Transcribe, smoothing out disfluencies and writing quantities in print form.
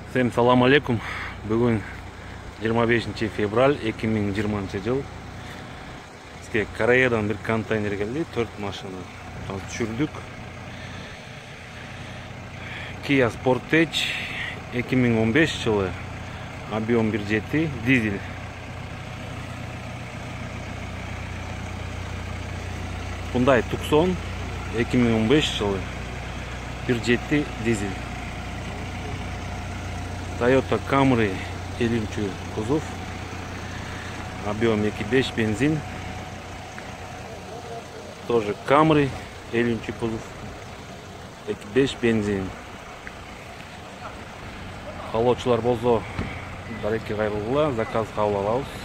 Всем салам алейкум. Бүгін 25 февраль 2020 жыл. Бізге Кореядан бір контейнер келді, 4 машина түшірдік. Kia Sportage 2015 жылы, объем 1.7, дизель. Hyundai Tucson 2015 жылы, 1.7 дизель. Toyota Camry 50 кузов, объем 2.5 бензин. Тоже Camry 50 кузов, 2.5 бензин. Халочылар болса, дареке қайрылғыла, заказ қабыл алабыз.